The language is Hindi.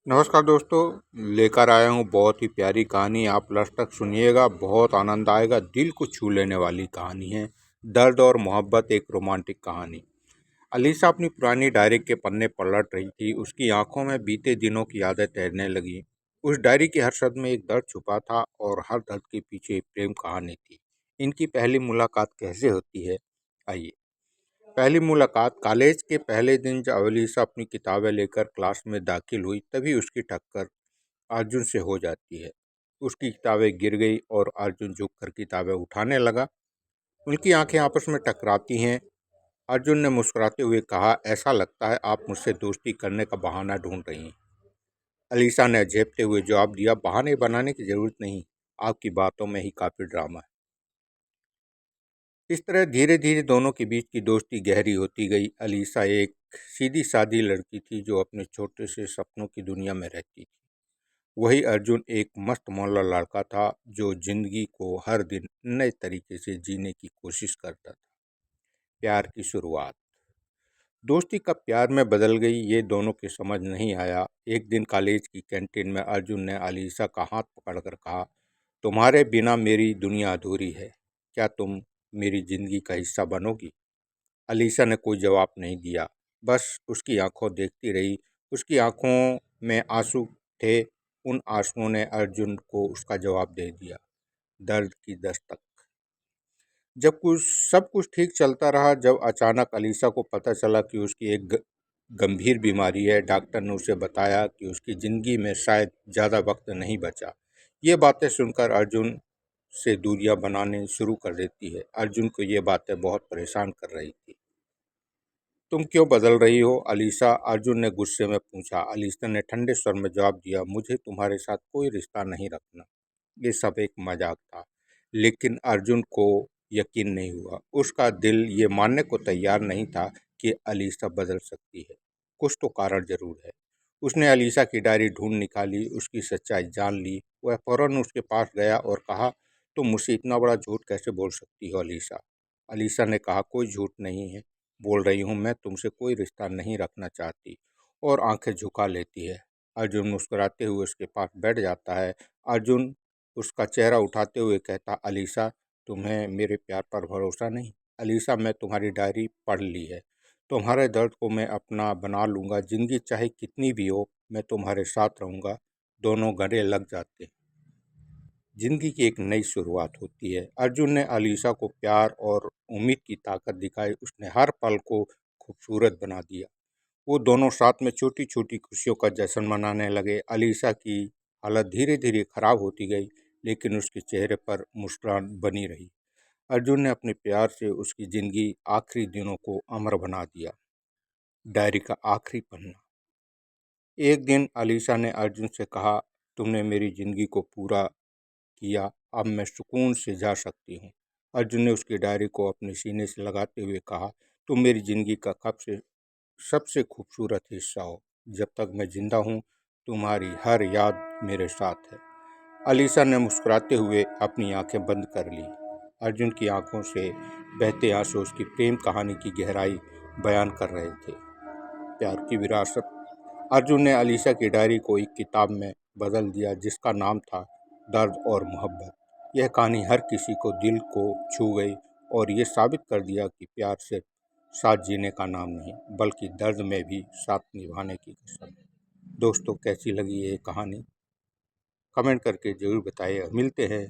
नमस्कार दोस्तों, लेकर आया हूँ बहुत ही प्यारी कहानी। आप लास्ट तक सुनिएगा, बहुत आनंद आएगा। दिल को छू लेने वाली कहानी है। दर्द और मोहब्बत, एक रोमांटिक कहानी। अलीसा अपनी पुरानी डायरी के पन्ने पलट रही थी। उसकी आंखों में बीते दिनों की यादें तैरने लगी। उस डायरी के हर शब्द में एक दर्द छुपा था और हर दर्द के पीछे एक प्रेम कहानी थी। इनकी पहली मुलाकात कैसे होती है, आइए। पहली मुलाकात कॉलेज के पहले दिन जब अलीसा अपनी किताबें लेकर क्लास में दाखिल हुई, तभी उसकी टक्कर अर्जुन से हो जाती है। उसकी किताबें गिर गई और अर्जुन झुककर किताबें उठाने लगा। उनकी आंखें आपस में टकराती हैं। अर्जुन ने मुस्कुराते हुए कहा, ऐसा लगता है आप मुझसे दोस्ती करने का बहाना ढूंढ रही हैं। अलीसा ने झेपते हुए जवाब दिया, बहाने बनाने की जरूरत नहीं, आपकी बातों में ही काफी ड्रामा है। इस तरह धीरे धीरे दोनों के बीच की दोस्ती गहरी होती गई। अलीसा एक सीधी सादी लड़की थी जो अपने छोटे से सपनों की दुनिया में रहती थी। वही अर्जुन एक मस्त मौला लड़का था जो जिंदगी को हर दिन नए तरीके से जीने की कोशिश करता था। प्यार की शुरुआत दोस्ती कब प्यार में बदल गई, ये दोनों के समझ नहीं आया। एक दिन कॉलेज की कैंटीन में अर्जुन ने अलीसा का हाथ पकड़कर कहा, तुम्हारे बिना मेरी दुनिया अधूरी है, क्या तुम मेरी जिंदगी का हिस्सा बनोगी? अलीसा ने कोई जवाब नहीं दिया, बस उसकी आंखों देखती रही। उसकी आंखों में आंसू थे। उन आंसुओं ने अर्जुन को उसका जवाब दे दिया। दर्द की दस्तक जब सब कुछ ठीक चलता रहा, जब अचानक अलीसा को पता चला कि उसकी एक गंभीर बीमारी है। डॉक्टर ने उसे बताया कि उसकी ज़िंदगी में शायद ज़्यादा वक्त नहीं बचा। ये बातें सुनकर अर्जुन से दूरियां बनाने शुरू कर देती है। अर्जुन को ये बातें बहुत परेशान कर रही थी। तुम क्यों बदल रही हो अलीसा? अर्जुन ने गुस्से में पूछा। अलीसा ने ठंडे स्वर में जवाब दिया, मुझे तुम्हारे साथ कोई रिश्ता नहीं रखना। ये सब एक मजाक था। लेकिन अर्जुन को यकीन नहीं हुआ। उसका दिल ये मानने को तैयार नहीं था कि अलीसा बदल सकती है। कुछ तो कारण जरूर है। उसने अलीसा की डायरी ढूंढ निकाली, उसकी सच्चाई जान ली। वह फौरन उसके पास गया और कहा, तुम मुझसे इतना बड़ा झूठ कैसे बोल सकती हो अलीसा? अलीसा ने कहा, कोई झूठ नहीं है, बोल रही हूँ, मैं तुमसे कोई रिश्ता नहीं रखना चाहती। और आंखें झुका लेती है। अर्जुन मुस्कुराते हुए उसके पास बैठ जाता है। अर्जुन उसका चेहरा उठाते हुए कहता, अलीसा, तुम्हें मेरे प्यार पर भरोसा नहीं? अलीसा, मैं तुम्हारी डायरी पढ़ ली है। तुम्हारे दर्द को मैं अपना बना लूँगा। ज़िंदगी चाहे कितनी भी हो, मैं तुम्हारे साथ रहूँगा। दोनों गले लग जाते हैं। जिंदगी की एक नई शुरुआत होती है। अर्जुन ने अलीसा को प्यार और उम्मीद की ताकत दिखाई। उसने हर पल को खूबसूरत बना दिया। वो दोनों साथ में छोटी छोटी खुशियों का जश्न मनाने लगे। अलीसा की हालत धीरे धीरे खराब होती गई, लेकिन उसके चेहरे पर मुस्कुराहट बनी रही। अर्जुन ने अपने प्यार से उसकी जिंदगी आखिरी दिनों को अमर बना दिया। डायरी का आखिरी पन्ना। एक दिन अलीसा ने अर्जुन से कहा, तुमने मेरी जिंदगी को पूरा किया, अब मैं सुकून से जा सकती हूँ। अर्जुन ने उसकी डायरी को अपने सीने से लगाते हुए कहा, तुम मेरी जिंदगी का कब से सबसे खूबसूरत हिस्सा हो। जब तक मैं जिंदा हूँ, तुम्हारी हर याद मेरे साथ है। अलीसा ने मुस्कुराते हुए अपनी आंखें बंद कर ली। अर्जुन की आंखों से बहते आंसू उसकी प्रेम कहानी की गहराई बयान कर रहे थे। प्यार की विरासत। अर्जुन ने अलीसा की डायरी को एक किताब में बदल दिया जिसका नाम था दर्द और मोहब्बत। यह कहानी हर किसी को दिल को छू गई और ये साबित कर दिया कि प्यार सिर्फ साथ जीने का नाम नहीं, बल्कि दर्द में भी साथ निभाने की कसम है। दोस्तों, कैसी लगी ये कहानी? कमेंट करके ज़रूर बताइए। मिलते हैं